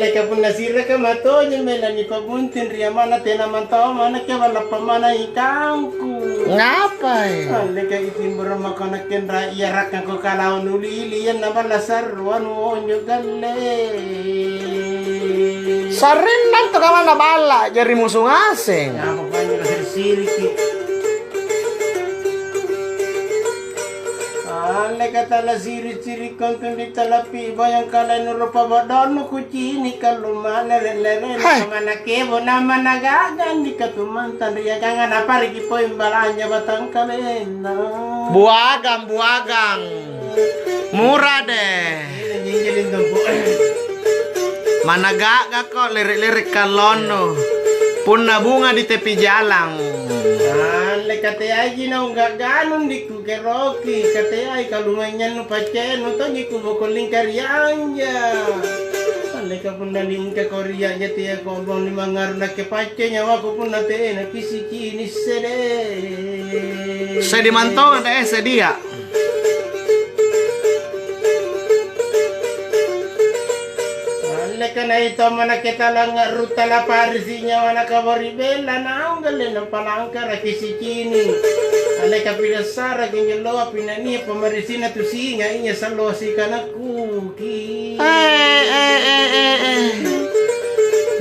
Leka pun nasira ka matonya melani pabuntin ria mana tena mantau mana ke wala pamana ikangku. Ngapai? Leka itimbura makana kendra iya rakna ko kalau nuli ilian na balasar wanu onyo galle. Sarindan to ka na bala jari musuh asing. Apa banyak kasir siriki. Leka tala siri-siri kontun di talapi bayang kala nurupa badono kucini kaluma lere-lere mana kebo nama nagagan di katumantan ria kangan apa riki po imbalanya batang kalena. Buagang. Murah deh. Nyinjilin tempo. Managaga kok lirik-lirik kalono. Punna bunga di tepi jalan. Kate ay ginaw gaganon di ko keroki kate ay kalunganyan no pacheno to di ko bokoling karyanya ale ka punaling ka korya jati ako bang limangar na ke pache nyawa ko pun nate na kisikini sede Sedimanto ada sedia. Kana ito mana kita lang ruta la parisinya wana kabaribela na ang galing ng palangka rakisi kini ale kapinasara kinyo loa pinani pamarisina tusinga inya sa losi kana kuki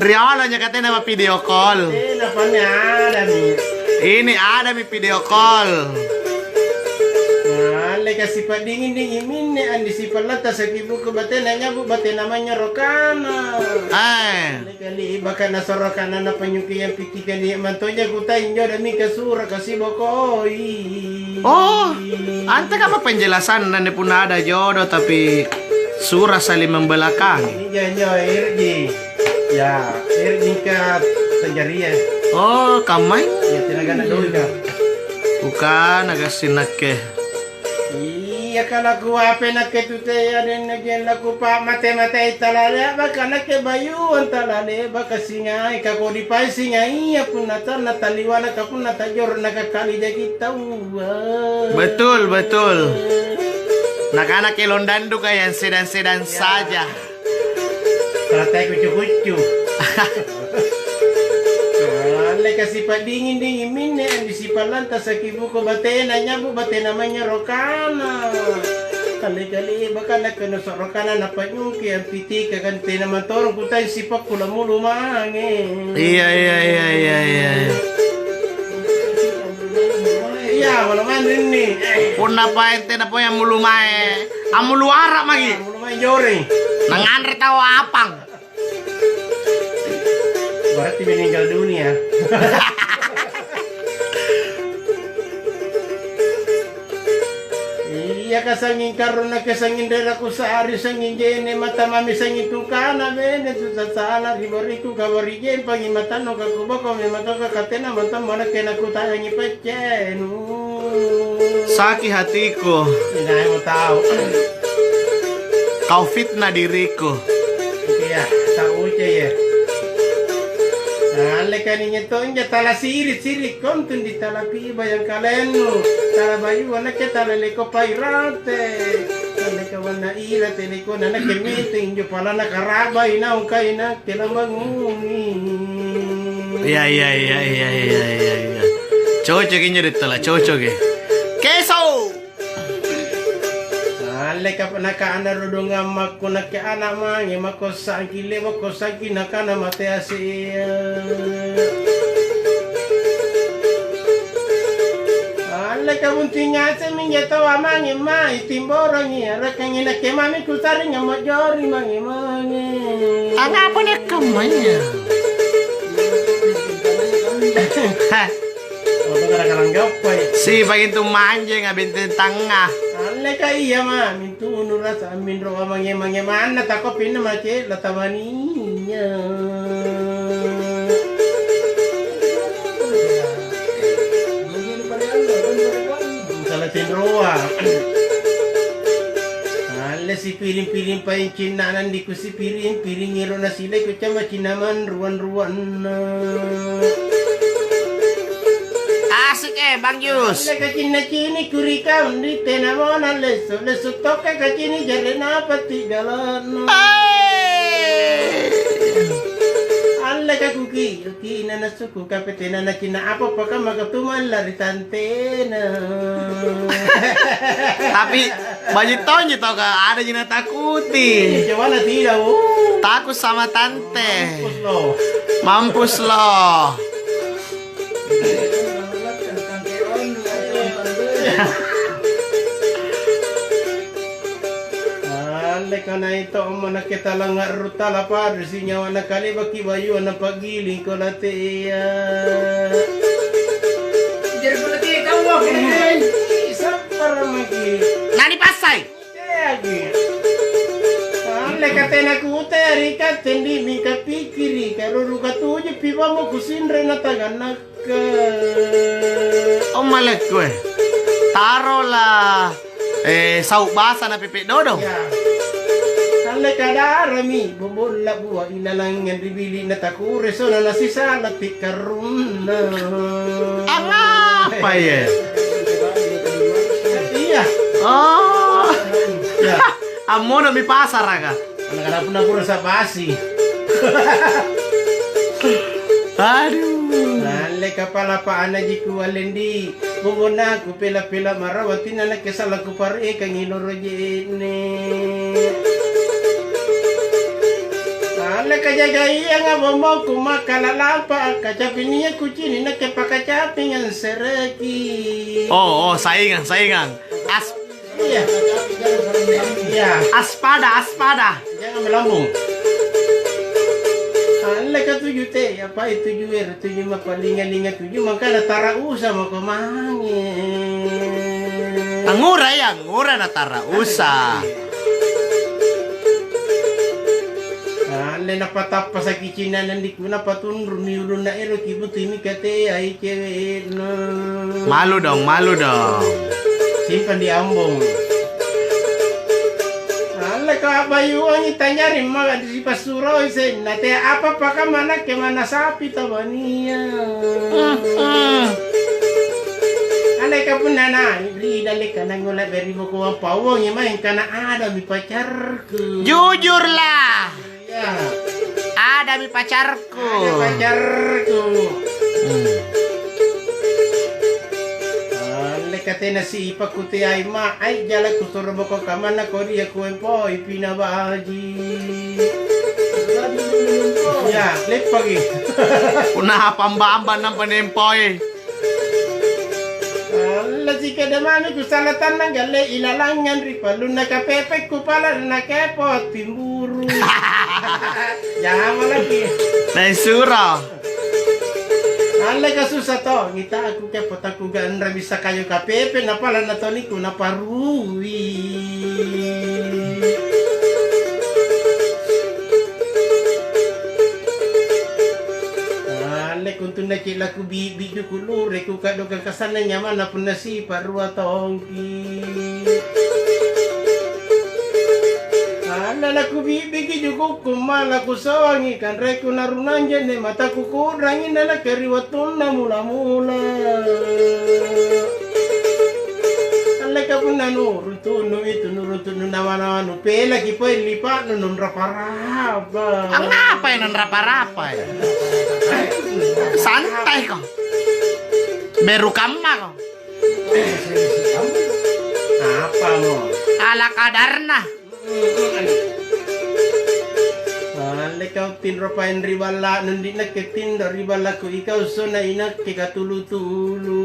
Riolo nya katanya nama video call. Ada nih. Ini ada mi video call. Ale kasi pa dingin minne andi si palata sa kibu ko batena nya bu batena namanya rokana. Ale kali baka nasa rokana na panyuki yang piki kali mantonya kuta injo dami kasura kasi bokoi. Oh, ante ka penjelasan nande pun ada jodoh tapi surah saling membelakang. Ini janjo irji. Ya, irji ka tanjaria. Oh, kamay? Ya tinaga na doi ka. Bukan agak sinake. Iya kalau ku apa nak ketute ya den nagen laku pa mate talale baka nak bayuan talale baka singai ka ko di pai singai ya pun natal nataliwana ka pun natajor nakakali jadi tahu. Betul. Nak-anak kelondandu kayak sedan-sedan saja. Teratai kucu-kucu. Ale kasi pa dingin minne andi si palanta sa kibu ko batena nya bu batena namanya rokana. Kali baka nakano sa rokana na panyuki ang piti ka kan tinamantorong kutay sipak kula mo lumangin. Iya. Iya, malaman rin ni. Puna pa ente na po yang mulumae. Amuluara magi. Mulumay jore. Nanganre tao apang. Berarti meninggal dunia. Iya kasangin karon na kasangin dera ko sa ari sangin jene mata mami sangin tukana bene tu sa sala ribori ku kabori jen pangi mata no ka kubo ko me mata ka katena mata mana kena ku tayangi pecenu. Sakit hatiku. Tidak mau tahu. Kau fitnah diriku. Iya, tahu aja ya. Ale kaninya to nya tala sirit kontun di tala piba yang kalenu tala bayu anak ke tala leko pairate ale kawana ira teleko nana kemite injo pala na karaba ina ungkai na kelambanguni. Iya. Cocok inyo dito la, cocok eh. Keso! Ale ka nakaana rodonga makko nakke anak mangi makko sangkile makko sangki nakana mate asia. Ale ka buntinya se minya tawa mangi mai timboro ni rakangi nakke mami kusari nyamo jori mangi. Apa nih kamanya? Si bagian tu manja ngabintin tengah. Ale ka iya mami tunu rasa amin roa mangi mana tako pina mace latamaninya. Salatin roa. Ale si piring-piring pa yung kinanan di ko si piring iro na sila ko cama kinaman ruan-ruan na. Asik Bang Yus. Ale kacina-cini kurika undi tenamona leso toka kacini jare na pati galan. Alla ka kuki, na nasuku kapete na nakina apa pa ka magatuman lari tantena. Tapi banyak tonyo tau ka ada yang natakuti. Coba na tidak, Takut sama tante. Mampus lo. Mampus lo. Karena itu mana kita langar ruta lapar si nyawa na kali baki bayu na pagiling ko late ya. Jadi ko late kau wak sabar magi. Nani pasay? Lagi. Ale katena ku teri katendi mi kapikiri karuru katuju pipa mo kusinre na taganak. Oh malek gue. Taro lah sauk basa na pipi dodo. Ya. Ale kada rami bobola buwa ilalang yang dibili na takure so na nasisa na pikaruna. Ang apa ya? Iya. Oh. Ya. Amo na mi pasar ka. Anak-anak pun aku rasa basi. Aduh. Ale kapala pa anaji ku alendi. Bumuna ku pela-pela marawatin na nakasala ku pare kang inoroje ne. Ale kajagai yang abomong kumakalalapa kacapiniya kucini na kepakacapi yang sereki. Oh, saingan. Iya. Iya. Aspada. Jangan melambung. Ale katuju te apa itu juer tujuh mapalinga-linga tujuh makana tara usa mo kumangin. Ngura na tara usa. Ale napatapa sa kichinan nanti ko napatunro niulo na ero kibuto ini kate ay cewek no. Malu dong. Simpan di ambong. Ale ka bayuan itanyarin mga di pasuro isen nate apa pa ka mana ke mana sapi tabania. Ale ka punana ri dale ka nangola beri mo ko ang pawong main kana ada mi pacarku. Jujur lah. Ya. Ada mi pacarku. Ada pacarku. Katena si ipakuti ay ma ay jala kusuro mo ko kamana ko riya ko empo ipinabaji. Ya, lep pagi. Una pambamba ng panempoy. Alla si kadamami ko salatan ng gale ilalangan ripalu nakapepe ko pala nakepot timburu. Jangan malagi. Naisura. Alla ka susah to, ngita aku kepot aku gandra bisa kayu kapepe na pala na toniku na parui. Ale kuntu na kila ku bibi ku lure ku kado ka kasana nyaman na pun nasi parua tongki. Ala ku bibi ki jugo kumala ku sawangi kan reku narunanja ne mata ku kurangi nala keriwatun na mula-mula. Ala ka pun nanu runtunu itu nuruntunu nawa-nawa nu pela ki po lipat nun rapa-rapa. Ang apa yang rapa-rapa ya? Santai kok. Beru kamma kok. Apa mo? Ala kadarna. Ale kau tinropain ribala nundi na ketindo ribala ko ikaw so na inak katulu-tulu.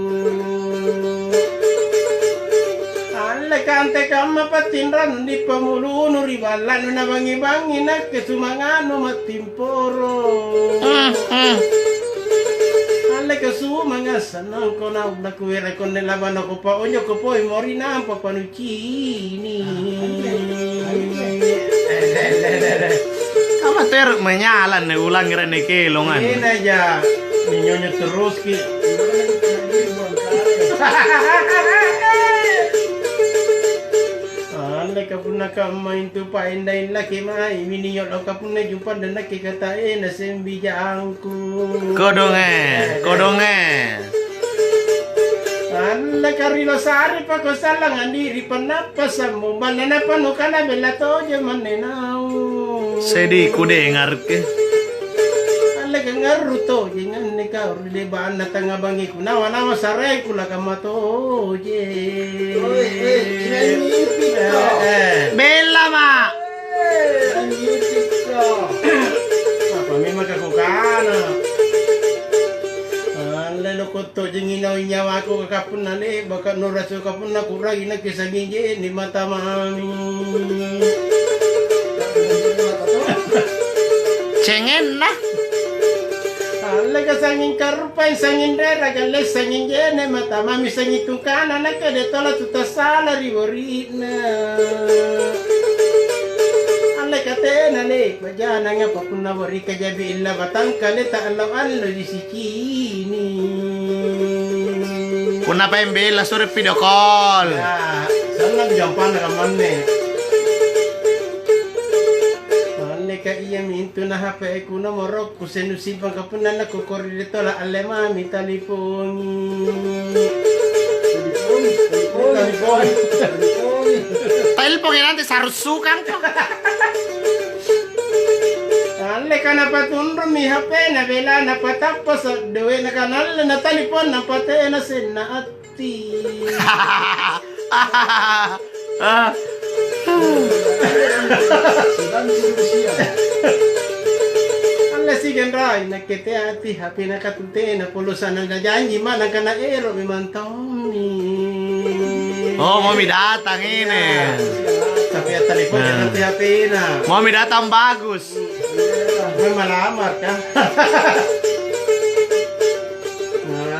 Ale kante kama patinran nundi pamuluno ribala no nabangi-bangi na kesumangano matimporo. Ale kasumanga sanang ko na ugna kuwera ko nilaban ako pa onyo ko po mori na ang papanucini. Kamu ter menyalan nih ulang kira nih kelongan. Ini aja minyonya terus ki. Ale kapuna kamain tu paindain laki mai miniyot lo kapuna jumpa dan laki katain na sembijangku. Kodonge. Ale karilo sari pa ko salang andiri panapas mo banana panukana belato je manenau. Sedih ku dengar ke. Alle ka ngaruto, jangan ikaw di baan na tanga bangi ko. Nama saray ko la kamato. Bella ma. Apa memang aku kana. Alle lokot to jeng inaw nyawa ko kakapun nale baka noraso kapun na kuragi na kisangin ni mata mami. Cengen nah. Alle ka sangin karupay sangin rera galle sangin jene mata mami sangin tukana na ka de tola tuta sala riborina. Alle ka tena le bajana nga papuna bori ka jabi illa batang kale ta alaw allo di sikini. Puna pa yung Bella suruh video call. Ya, sana jampan na kamanne. Ka iya mintu na hape ko na morok ko senusibang kapunan na kukori dito la ale mami taliponi. Telepon nanti sarusukan ko. Ale ka na patundro mi hape na Bella na patapos dewe na kanal na talipon na pate na senati. Alla si gendrai na kete ati hapi na katute na pulusan na janji mana kana ero mimantoni. Oh, mau datang ini. Tapi ya telepon nanti hapi na. Mau datang bagus. May malamar ka.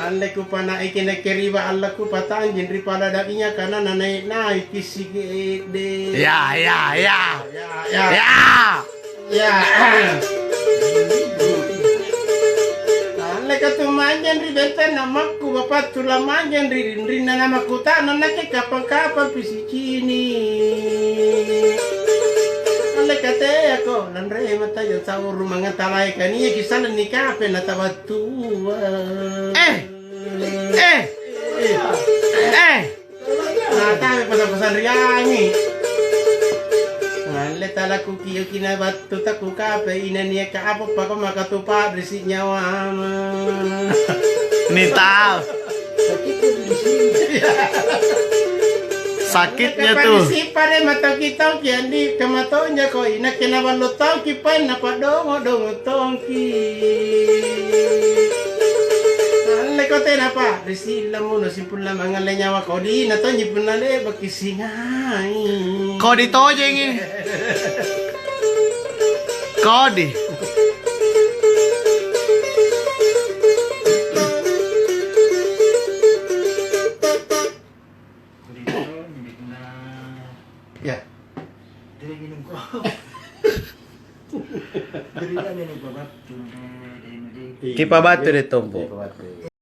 Ande ko pa na ikinakiriba Allah ko patang jinri pala dakinya kana nanay na ikisige de. Ya. Alle ka tumanyan ri bete namak ko bapat tulamanyan ri na namakuta na nakikapang-kapang pisikini. Alle ka te ako nanre mata yan sa urumang talay kaniya kisalan ni kape na tabatua. Natame pasan-pasan riangi. Alle tala ku kiyo kinabatu taku kape inania ka apa pa ko makatupa resi nyawa. Nih tahu. Sakitnya tuh. Si pare mata kita kiandi kamatonya ko ina kinabalotong kipan na padongo tongki. Ko tena pa resila mo no simpul la mga lenyawa ko di na to nyipun na le bakisingay. Kodi to jengi. Kodi. Ya. Kipa batu de tombo.